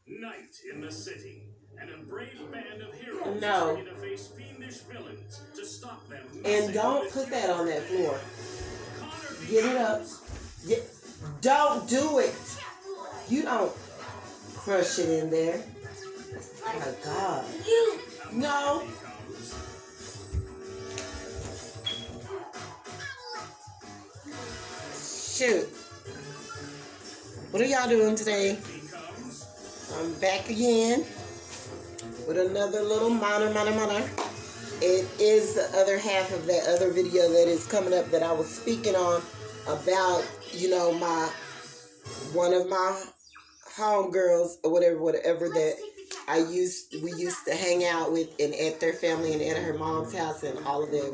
Night in the city. And a brave band of heroes is ready to face fiendish villains to stop them. And don't put that on that floor. Get it up. Don't do it. You don't crush it in there. Oh my God. No. Shoot. What are y'all doing today? I'm back again with another little minor. It is the other half of that other video that is coming up that I was speaking on about, one of my homegirls or whatever that we used to hang out with and at their family and at her mom's house and all of that.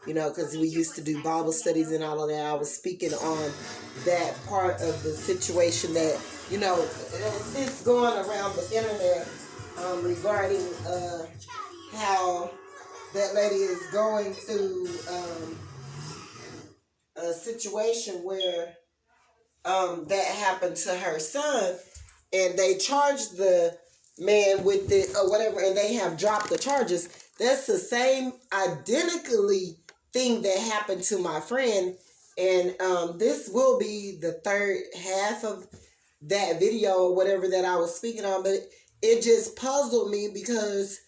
Because we used to do Bible studies and all of that. I was speaking on that part of the situation that, it's going around the internet regarding how that lady is going through a situation where that happened to her son, and they charged the man with it or whatever, and they have dropped the charges. That's the same identically thing that happened to my friend, and this will be the third half of that video or whatever that I was speaking on, but it just puzzled me because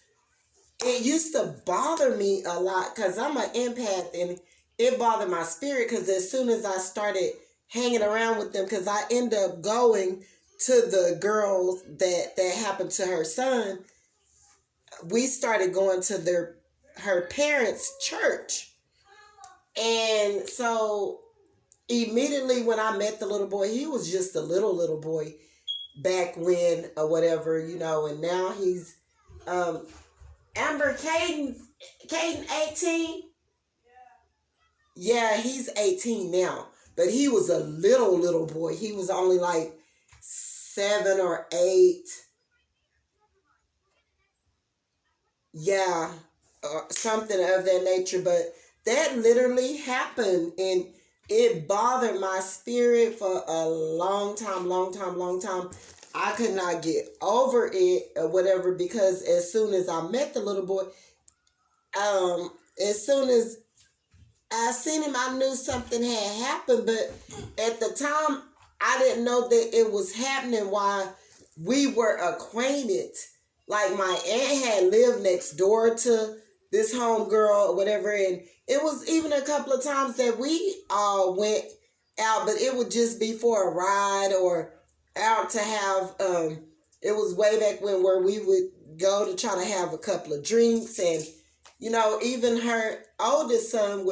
it used to bother me a lot because I'm an empath, and it bothered my spirit because as soon as I started hanging around with them, because I end up going to the girls that happened to her son, we started going to her parents' church. And so immediately when I met the little boy, he was just a little boy back when or whatever, and now he's Amber, Caden 18? Yeah, he's 18 now. But he was a little boy. He was only like 7 or 8. Yeah, something of that nature. But that literally happened, and it bothered my spirit for a long time. I could not get over it or whatever, because as soon as I met the little boy, as soon as I seen him, I knew something had happened, but at the time, I didn't know that it was happening while we were acquainted. Like, my aunt had lived next door to this homegirl or whatever, and it was even a couple of times that we all went out, but it would just be for a ride or out to have, it was way back when where we would go to try to have a couple of drinks, and, even her oldest son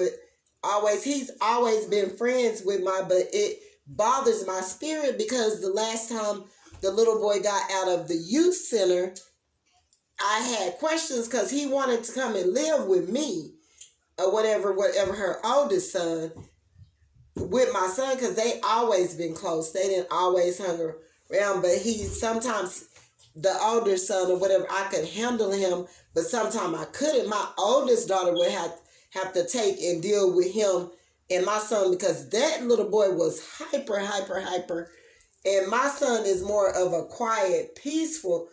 he's always been friends with but it bothers my spirit because the last time the little boy got out of the youth center, I had questions because he wanted to come and live with me or whatever her oldest son with my son, because they always been close. They didn't always hang around, but sometimes the older son or whatever, I could handle him, but sometimes I couldn't. My oldest daughter would have to take and deal with him and my son, because that little boy was hyper. And my son is more of a quiet, peaceful,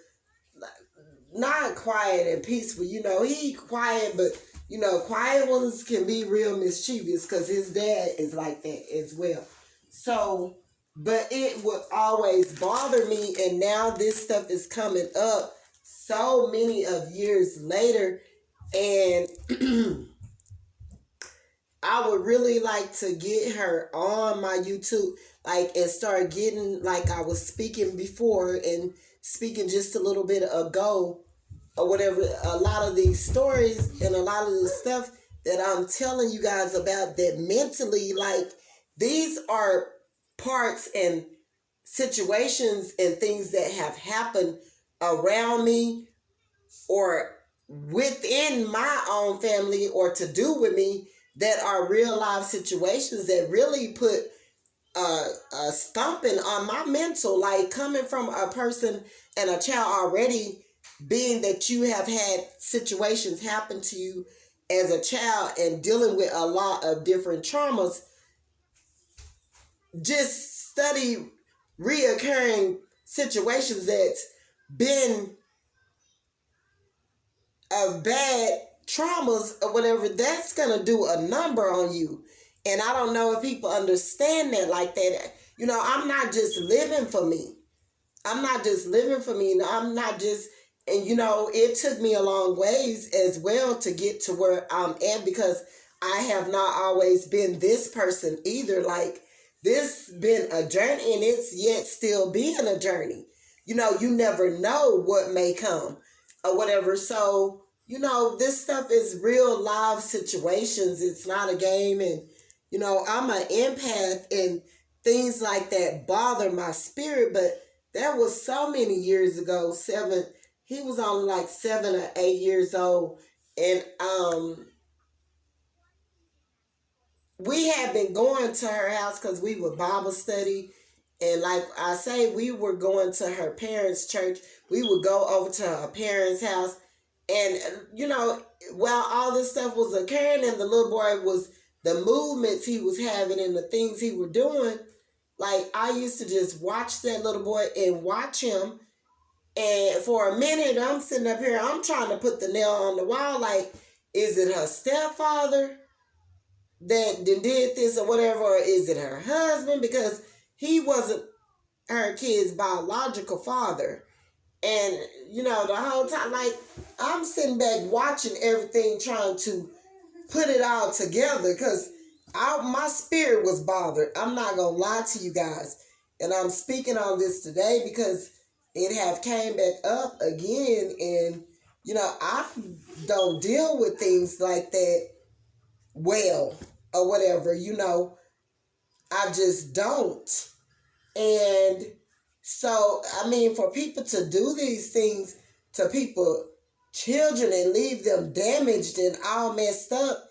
not quiet and peaceful. He quiet, but, quiet ones can be real mischievous because his dad is like that as well. So, but it would always bother me, and now this stuff is coming up so many of years later, and I would really like to get her on my YouTube, and start getting, like I was speaking before and speaking just a little bit ago or whatever, a lot of these stories and a lot of the stuff that I'm telling you guys about, that mentally, these are parts and situations and things that have happened around me or within my own family or to do with me, that are real life situations that really put a stumping on my mental, coming from a person and a child already, being that you have had situations happen to you as a child and dealing with a lot of different traumas. Just study reoccurring situations that's been of bad traumas or whatever, that's gonna do a number on you. And I don't know if people understand that like that. You know, I'm not just living for me. I'm not just living for me. I'm not just, and you know, it took me a long ways as well to get to where I'm at, because I have not always been this person either. Like, this been a journey, and it's yet still being a journey. You know, you never know what may come or whatever. So, you know, this stuff is real live situations. It's not a game. And, you know, I'm an empath, and things like that bother my spirit. But that was so many years ago. He was only like 7 or 8 years old. And we had been going to her house because we would Bible study. And like I say, we were going to her parents' church. We would go over to her parents' house. And, you know, while all this stuff was occurring and the little boy was, the movements he was having and the things he was doing, like, I used to just watch that little boy and watch him. And for a minute, I'm sitting up here, I'm trying to put the nail on the wall. Like, is it her stepfather that did this or whatever? Or is it her husband? Because he wasn't her kid's biological father. And, you know, the whole time, like, I'm sitting back watching everything, trying to put it all together, because my spirit was bothered. I'm not going to lie to you guys. And I'm speaking on this today because it have came back up again. And, you know, I don't deal with things like that well or whatever, you know. I just don't. And so, I mean, for people to do these things to people, children, and leave them damaged and all messed up,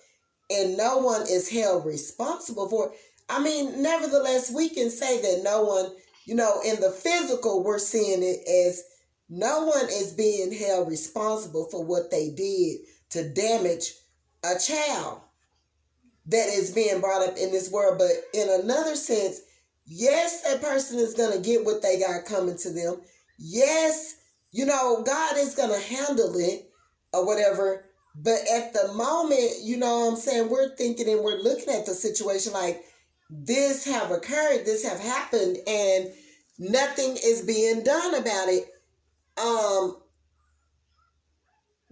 and no one is held responsible for it. I mean, nevertheless, we can say that no one, you know, in the physical, we're seeing it as no one is being held responsible for what they did to damage a child that is being brought up in this world. But in another sense, yes, that person is going to get what they got coming to them. Yes, you know, God is going to handle it or whatever. But at the moment, you know what I'm saying, we're thinking and we're looking at the situation like, this have occurred, this have happened, and nothing is being done about it.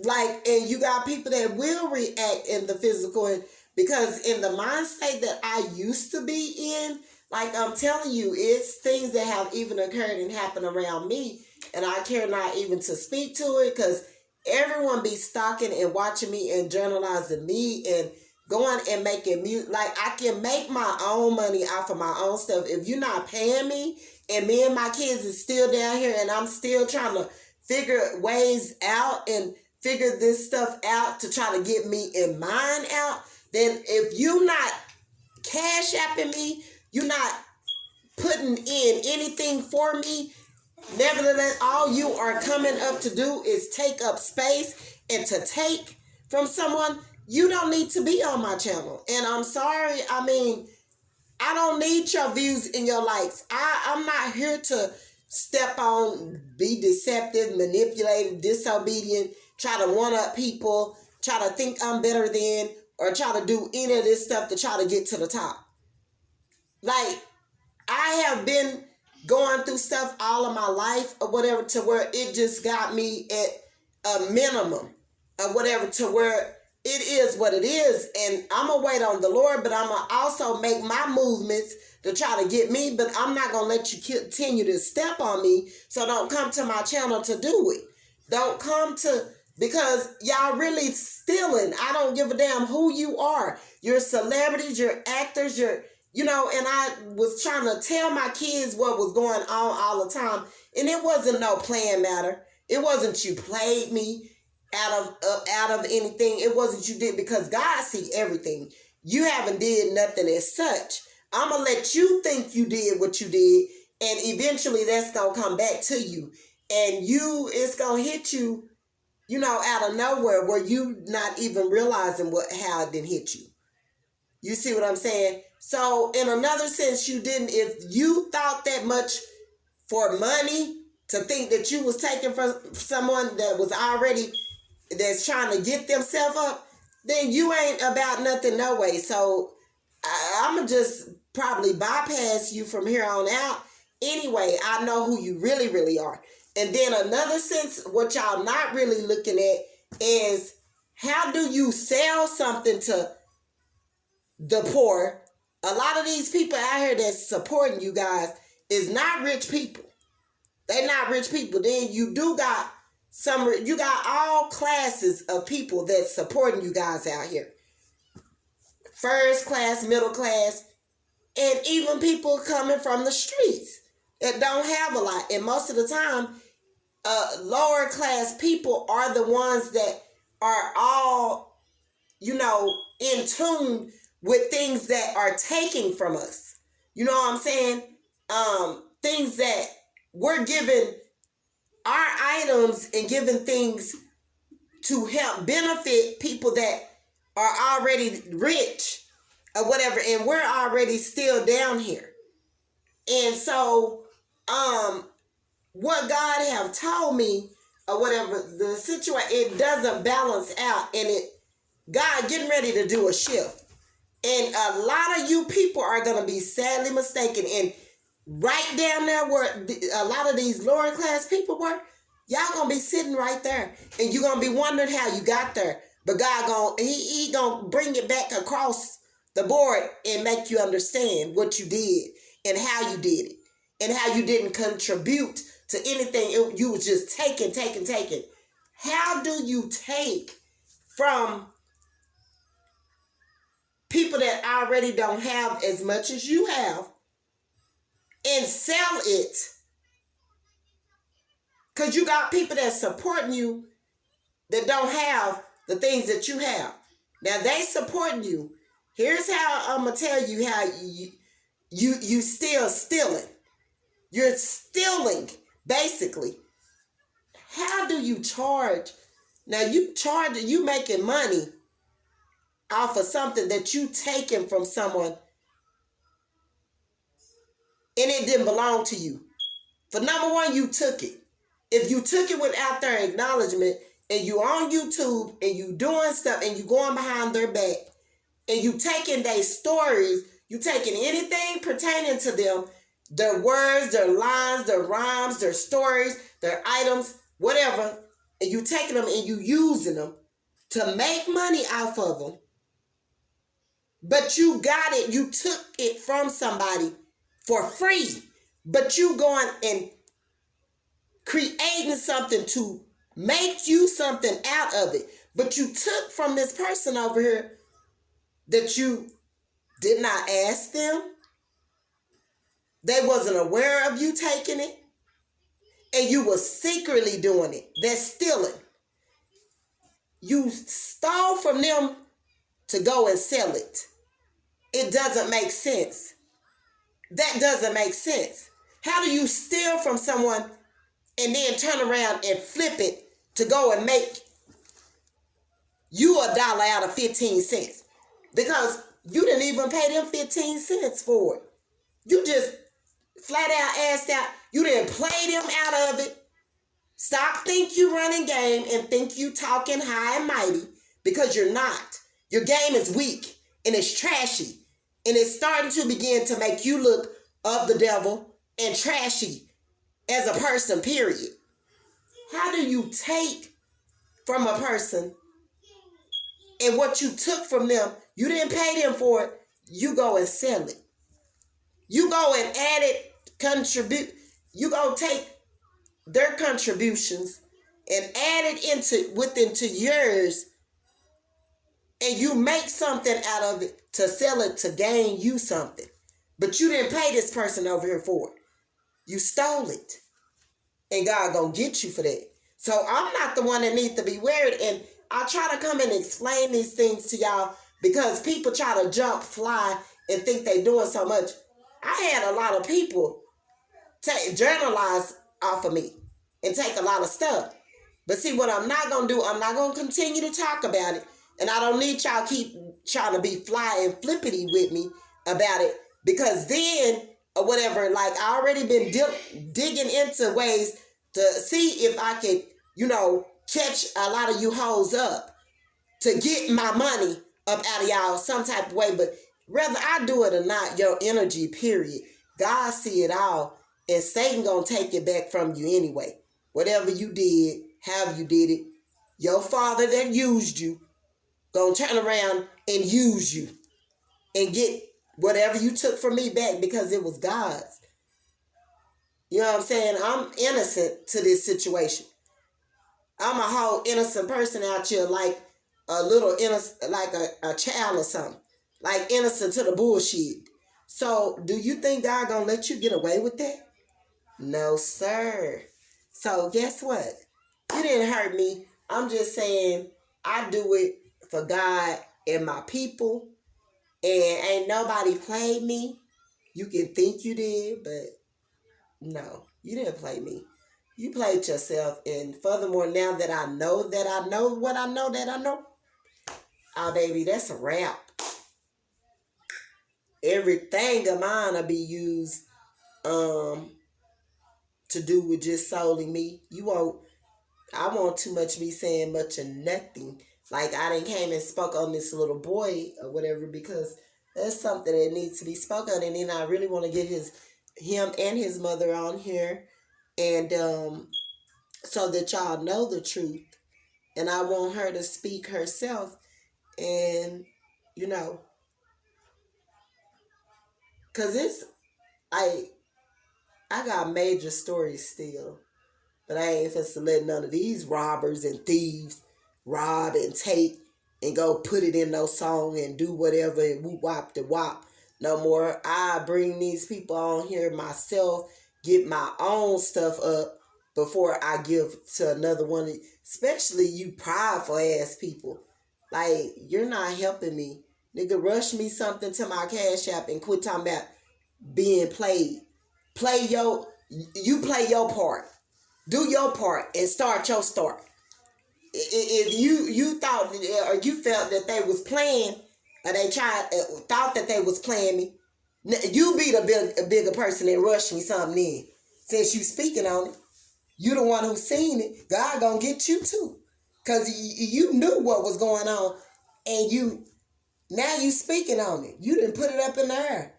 Like, and you got people that will react in the physical, and because in the mind state that I used to be in, like I'm telling you, it's things that have even occurred and happened around me, and I care not even to speak to it, because everyone be stalking and watching me and journalizing me and going and making music. Like, I can make my own money off of my own stuff. If you're not paying me, and me and my kids is still down here, and I'm still trying to figure ways out and figure this stuff out to try to get me and mine out, then if you not cash apping me, you're not putting in anything for me, nevertheless, all you are coming up to do is take up space and to take from someone, you don't need to be on my channel. And I'm sorry, I mean, I don't need your views and your likes. I'm not here to step on, be deceptive, manipulative, disobedient, try to one-up people, try to think I'm better than, or try to do any of this stuff to try to get to the top. Like, I have been going through stuff all of my life or whatever, to where it just got me at a minimum or whatever, to where it is what it is. And I'm going to wait on the Lord, but I'm going to also make my movements to try to get me. But I'm not going to let you continue to step on me. So don't come to my channel to do it. Don't come to, because y'all really stealing. I don't give a damn who you are. You're celebrities, you're actors, you're, you know, and I was trying to tell my kids what was going on all the time. And it wasn't no playing matter. It wasn't you played me out of anything. It wasn't you did, because God see everything. You haven't did nothing as such. I'm going to let you think you did what you did. And eventually that's going to come back to you. And it's going to hit you, you know, out of nowhere, where you not even realizing how it didn't hit you. You see what I'm saying? So in another sense, you didn't, if you thought that much for money to think that you was taking from someone that was already, that's trying to get themselves up, then you ain't about nothing no way. So I'm going to just probably bypass you from here on out. Anyway, I know who you really, really are. And then another sense, what y'all not really looking at is, how do you sell something to the poor? A lot of these people out here that's supporting you guys is not rich people. They're not rich people. Then you do got you got all classes of people that's supporting you guys out here. First class, middle class, and even people coming from the streets that don't have a lot. And most of the time, lower class people are the ones that are all, in tune with things that are taking from us. You know what I'm saying? Things that we're giving our items and giving things to help benefit people that are already rich or whatever, and we're already still down here. And so, what God have told me or whatever, the situation, it doesn't balance out, and God getting ready to do a shift. And a lot of you people are going to be sadly mistaken. And right down there where a lot of these lower class people were, y'all going to be sitting right there. And you're going to be wondering how you got there. But God he going to bring it back across the board and make you understand what you did and how you did it. And how you didn't contribute to anything. You was just taking. How do you take from people that already don't have as much as you have and sell it? Because you got people that's supporting you that don't have the things that you have. Now they supporting you. Here's how I'm going to tell you how you still stealing. You're stealing, basically. How do you charge? Now you making money off of something that you taken from someone and it didn't belong to you. For number one, you took it. If you took it without their acknowledgement, and you on YouTube and you doing stuff and you going behind their back and you taking their stories, you taking anything pertaining to them, their words, their lines, their rhymes, their stories, their items, whatever, and you taking them and you using them to make money off of them. But you got it, you took it from somebody for free. But you going and creating something to make you something out of it. But you took from this person over here that you did not ask them. They wasn't aware of you taking it. And you were secretly doing it. That's stealing. You stole from them to go and sell it. It doesn't make sense. That doesn't make sense. How do you steal from someone and then turn around and flip it to go and make you $1 out of 15 cents? Because you didn't even pay them 15 cents for it. You just flat out asked out. You didn't play them out of it. Stop think you running game and think you talking high and mighty, because you're not. Your game is weak and it's trashy. And it's starting to begin to make you look of the devil and trashy as a person, period. How do you take from a person and what you took from them, you didn't pay them for it, you go and sell it. You go and add it, contribute. You go take their contributions and add it into yours, and you make something out of it to sell it to gain you something. But you didn't pay this person over here for it. You stole it. And God gonna get you for that. So I'm not the one that needs to be worried. And I try to come and explain these things to y'all because people try to jump, fly, and think they doing so much. I had a lot of people journalize off of me and take a lot of stuff. But see, what I'm not going to do, I'm not going to continue to talk about it. And I don't need y'all keep trying to be fly and flippity with me about it. Because then, or whatever, like I already been digging into ways to see if I could, catch a lot of you hoes up to get my money up out of y'all some type of way. But whether I do it or not, your energy, period, God see it all, and Satan gonna take it back from you anyway. Whatever you did, how you did it, your father that used you gonna turn around and use you and get whatever you took from me back, because it was God's. You know what I'm saying? I'm innocent to this situation. I'm a whole innocent person out here, like a little innocent, like a child or something. Like innocent to the bullshit. So, do you think God gonna let you get away with that? No, sir. So, guess what? You didn't hurt me. I'm just saying I do it for God and my people. And ain't nobody played me. You can think you did, but no, you didn't play me. You played yourself. And furthermore, now that I know what I know that I know, oh, baby, that's a wrap. Everything of mine will be used to do with just solely me. I won't too much be saying much of nothing. Like, I didn't came and spoke on this little boy or whatever, because that's something that needs to be spoken on. And then I really want to get him and his mother on here, and so that y'all know the truth. And I want her to speak herself, and because it's I got major stories still, but I ain't supposed to let none of these robbers and thieves rob and take and go put it in no song and do whatever and whoop wop the wop no more. I bring these people on here myself, get my own stuff up before I give to another one, especially you prideful ass people. Like, you're not helping me. Nigga, rush me something to my Cash App and quit talking about being played. You play your part. Do your part and start your story. If you thought or you felt that they was playing, or they thought that they was playing me, you be the bigger person and rush me something in. Since you speaking on it, you the one who seen it. God gonna get you too, cause you knew what was going on, and now you speaking on it. You didn't put it up in the air.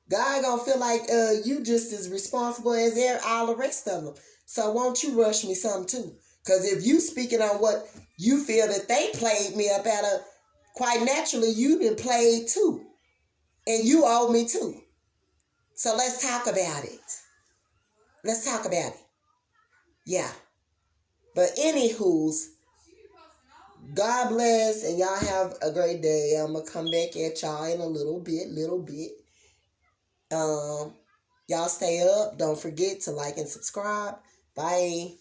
God gonna feel like you just as responsible as all the rest of them. So won't you rush me something too? Because if you speaking on what you feel that they played me up out of, quite naturally you been played too. And you owe me too. So let's talk about it. Let's talk about it. Yeah. But anywho's, God bless, and y'all have a great day. I'm going to come back at y'all in a little bit. Y'all stay up. Don't forget to like and subscribe. Bye.